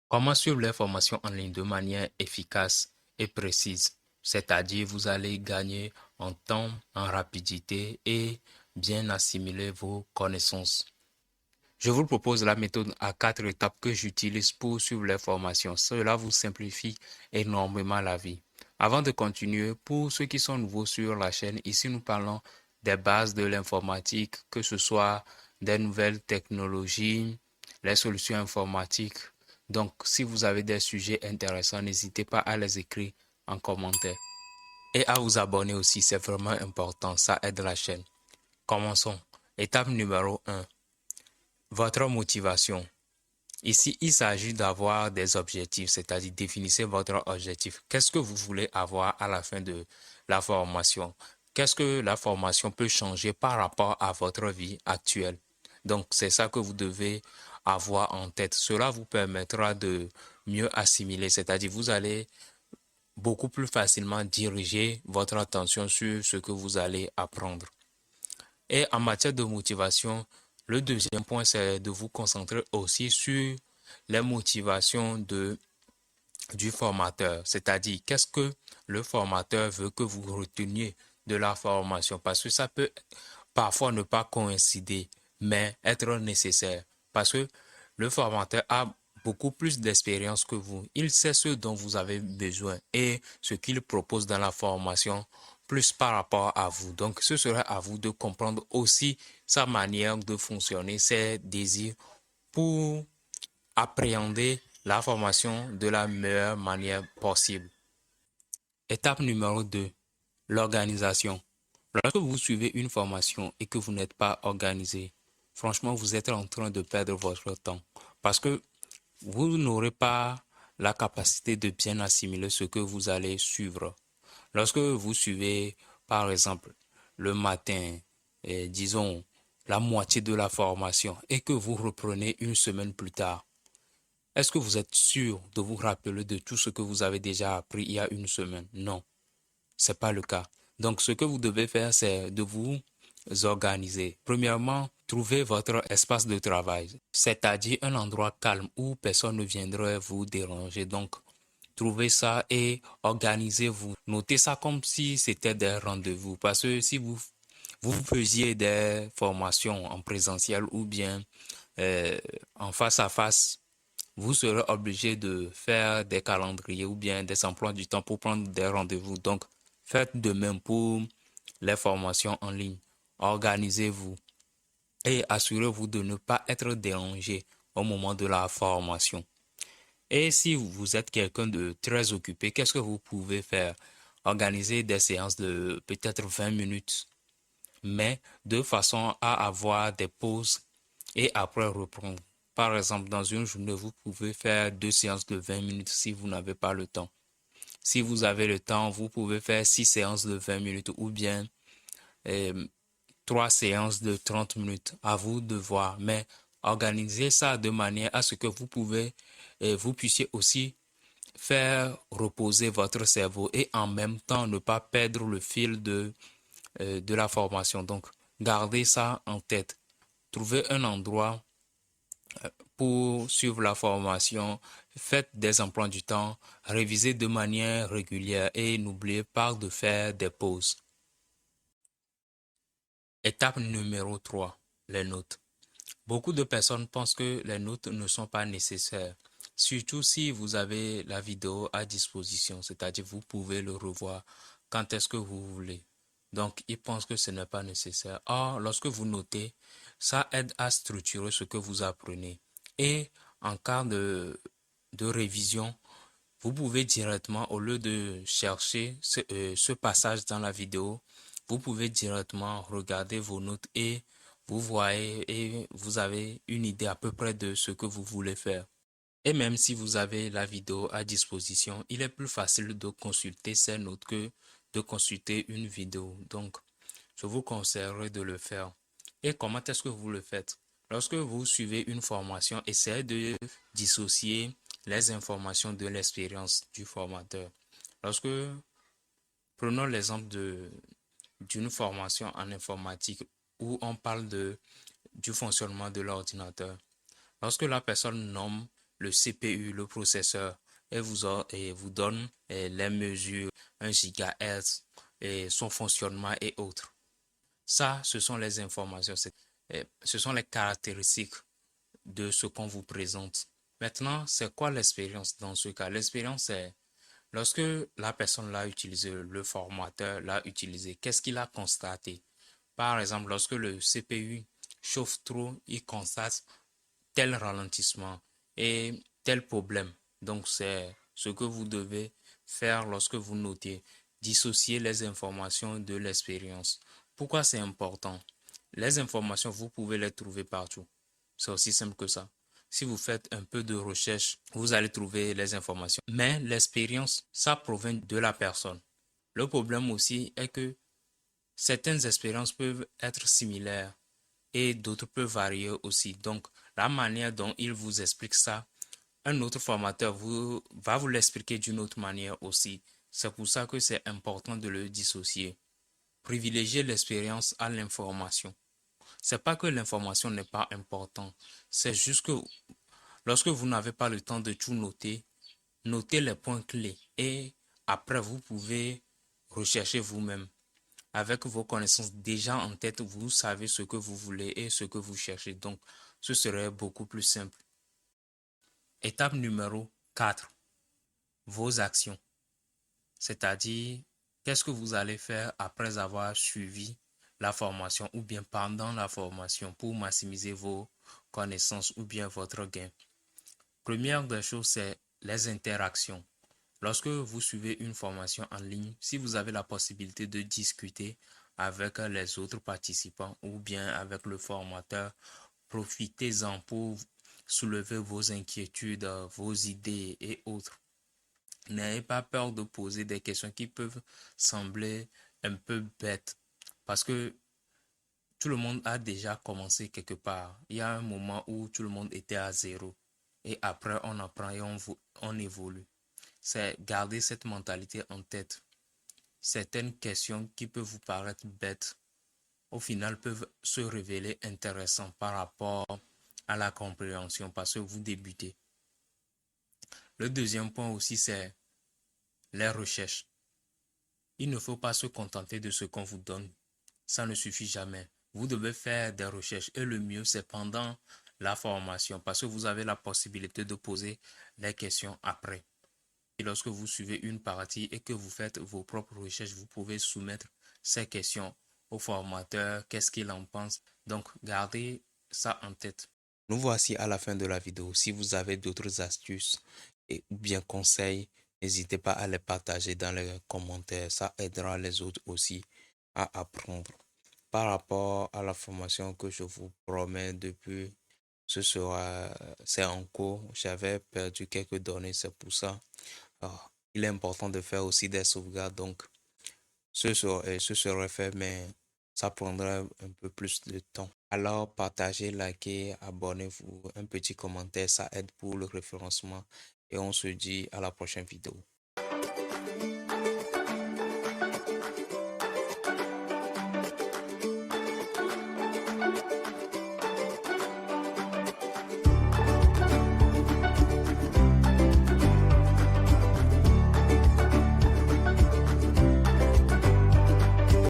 Comment suivre les formations en ligne de manière efficace et précise? C'est-à-dire, vous allez gagner en temps, en rapidité et bien assimiler vos connaissances. Je vous propose la méthode à 4 étapes que j'utilise pour suivre les formations. Cela vous simplifie énormément la vie. Avant de continuer, pour ceux qui sont nouveaux sur la chaîne, ici nous parlons des bases de l'informatique, que ce soit des nouvelles technologies, les solutions informatiques. Donc, si vous avez des sujets intéressants, n'hésitez pas à les écrire en commentaire. Et à vous abonner aussi, c'est vraiment important, ça aide la chaîne. Commençons. Étape numéro 1. Votre motivation. Ici, il s'agit d'avoir des objectifs, c'est-à-dire définissez votre objectif. Qu'est-ce que vous voulez avoir à la fin de la formation? Qu'est-ce que la formation peut changer par rapport à votre vie actuelle? Donc, c'est ça que vous devez avoir en tête. Cela vous permettra de mieux assimiler, c'est-à-dire vous allez beaucoup plus facilement diriger votre attention sur ce que vous allez apprendre. Et en matière de motivation, le deuxième point, c'est de vous concentrer aussi sur les motivations du formateur, c'est-à-dire qu'est-ce que le formateur veut que vous reteniez de la formation, parce que ça peut parfois ne pas coïncider, mais être nécessaire, parce que le formateur a beaucoup plus d'expérience que vous. Il sait ce dont vous avez besoin et ce qu'il propose dans la formation plus par rapport à vous. Donc, ce serait à vous de comprendre aussi sa manière de fonctionner, ses désirs pour appréhender la formation de la meilleure manière possible. Étape numéro 2, l'organisation. Lorsque vous suivez une formation et que vous n'êtes pas organisé, franchement, vous êtes en train de perdre votre temps parce que vous n'aurez pas la capacité de bien assimiler ce que vous allez suivre. Lorsque vous suivez, par exemple, le matin, disons, la moitié de la formation et que vous reprenez une semaine plus tard, est-ce que vous êtes sûr de vous rappeler de tout ce que vous avez déjà appris il y a une semaine? Non, ce n'est pas le cas. Donc, ce que vous devez faire, c'est de vous organiser. Premièrement, trouvez votre espace de travail, c'est-à-dire un endroit calme où personne ne viendrait vous déranger. Donc, trouvez ça et organisez-vous. Notez ça comme si c'était des rendez-vous. Parce que si vous faisiez des formations en présentiel ou bien euh, en face à face, vous serez obligé de faire des calendriers ou bien des emplois du temps pour prendre des rendez-vous. Donc, faites de même pour les formations en ligne. Organisez-vous et assurez-vous de ne pas être dérangé au moment de la formation. Et si vous êtes quelqu'un de très occupé, qu'est-ce que vous pouvez faire? Organiser des séances de peut-être 20 minutes, mais de façon à avoir des pauses et après reprendre. Par exemple, dans une journée, vous pouvez faire 2 séances de 20 minutes si vous n'avez pas le temps. Si vous avez le temps, vous pouvez faire 6 séances de 20 minutes ou bien euh, 3 séances de 30 minutes. À vous de voir. Mais organisez ça de manière à ce que vous puissiez aussi faire reposer votre cerveau et en même temps ne pas perdre le fil de la formation. Donc, gardez ça en tête. Trouvez un endroit pour suivre la formation, faites des emplois du temps, révisez de manière régulière et n'oubliez pas de faire des pauses. Étape numéro 3, les notes. Beaucoup de personnes pensent que les notes ne sont pas nécessaires, surtout si vous avez la vidéo à disposition, c'est-à-dire vous pouvez le revoir quand est-ce que vous voulez. Donc, ils pensent que ce n'est pas nécessaire. Or, lorsque vous notez, ça aide à structurer ce que vous apprenez. Et en cas de révision, vous pouvez directement, au lieu de chercher ce passage dans la vidéo, vous pouvez directement regarder vos notes et vous voyez et vous avez une idée à peu près de ce que vous voulez faire. Et même si vous avez la vidéo à disposition, il est plus facile de consulter ces notes que de consulter une vidéo. Donc, je vous conseillerais de le faire. Et comment est-ce que vous le faites? Lorsque vous suivez une formation, essayez de dissocier les informations de l'expérience du formateur. Lorsque, prenons l'exemple d'une formation en informatique où on parle du fonctionnement de l'ordinateur. Lorsque la personne nomme le CPU, le processeur, et vous donne les mesures, 1 GHz, et son fonctionnement et autres. Ça, ce sont les informations, ce sont les caractéristiques de ce qu'on vous présente. Maintenant, c'est quoi l'expérience dans ce cas? L'expérience, c'est lorsque la personne l'a utilisé, le formateur l'a utilisé, qu'est-ce qu'il a constaté? Par exemple, lorsque le CPU chauffe trop, il constate tel ralentissement et tel problème. Donc, c'est ce que vous devez faire lorsque vous notez, dissocier les informations de l'expérience. Pourquoi c'est important? Les informations, vous pouvez les trouver partout. C'est aussi simple que ça. Si vous faites un peu de recherche, vous allez trouver les informations. Mais l'expérience, ça provient de la personne. Le problème aussi est que certaines expériences peuvent être similaires et d'autres peuvent varier aussi. Donc, la manière dont il vous explique ça, un autre formateur va vous l'expliquer d'une autre manière aussi. C'est pour ça que c'est important de le dissocier. Privilégier l'expérience à l'information. C'est pas que l'information n'est pas importante, c'est juste que lorsque vous n'avez pas le temps de tout noter, notez les points clés et après vous pouvez rechercher vous-même. Avec vos connaissances déjà en tête, vous savez ce que vous voulez et ce que vous cherchez. Donc, ce serait beaucoup plus simple. Étape numéro 4. Vos actions. C'est-à-dire, qu'est-ce que vous allez faire après avoir suivi la formation ou bien pendant la formation pour maximiser vos connaissances ou bien votre gain. Première des choses, c'est les interactions. Lorsque vous suivez une formation en ligne, si vous avez la possibilité de discuter avec les autres participants ou bien avec le formateur, profitez-en pour soulever vos inquiétudes, vos idées et autres. N'ayez pas peur de poser des questions qui peuvent sembler un peu bêtes parce que tout le monde a déjà commencé quelque part. Il y a un moment où tout le monde était à zéro et après on apprend et on évolue. C'est garder cette mentalité en tête. Certaines questions qui peuvent vous paraître bêtes, au final peuvent se révéler intéressantes par rapport à la compréhension parce que vous débutez. Le deuxième point aussi, c'est les recherches. Il ne faut pas se contenter de ce qu'on vous donne. Ça ne suffit jamais. Vous devez faire des recherches et le mieux, c'est pendant la formation parce que vous avez la possibilité de poser les questions après. Et lorsque vous suivez une partie et que vous faites vos propres recherches, vous pouvez soumettre ces questions au formateur, qu'est-ce qu'il en pense. Donc, gardez ça en tête. Nous voici à la fin de la vidéo. Si vous avez d'autres astuces ou bien conseils, n'hésitez pas à les partager dans les commentaires. Ça aidera les autres aussi à apprendre. Par rapport à la formation que je vous promets depuis, c'est en cours. J'avais perdu quelques données, c'est pour ça. Il est important de faire aussi des sauvegardes, donc ce serait fait, mais ça prendrait un peu plus de temps. Alors, partagez, likez, abonnez-vous, un petit commentaire, ça aide pour le référencement et on se dit à la prochaine vidéo.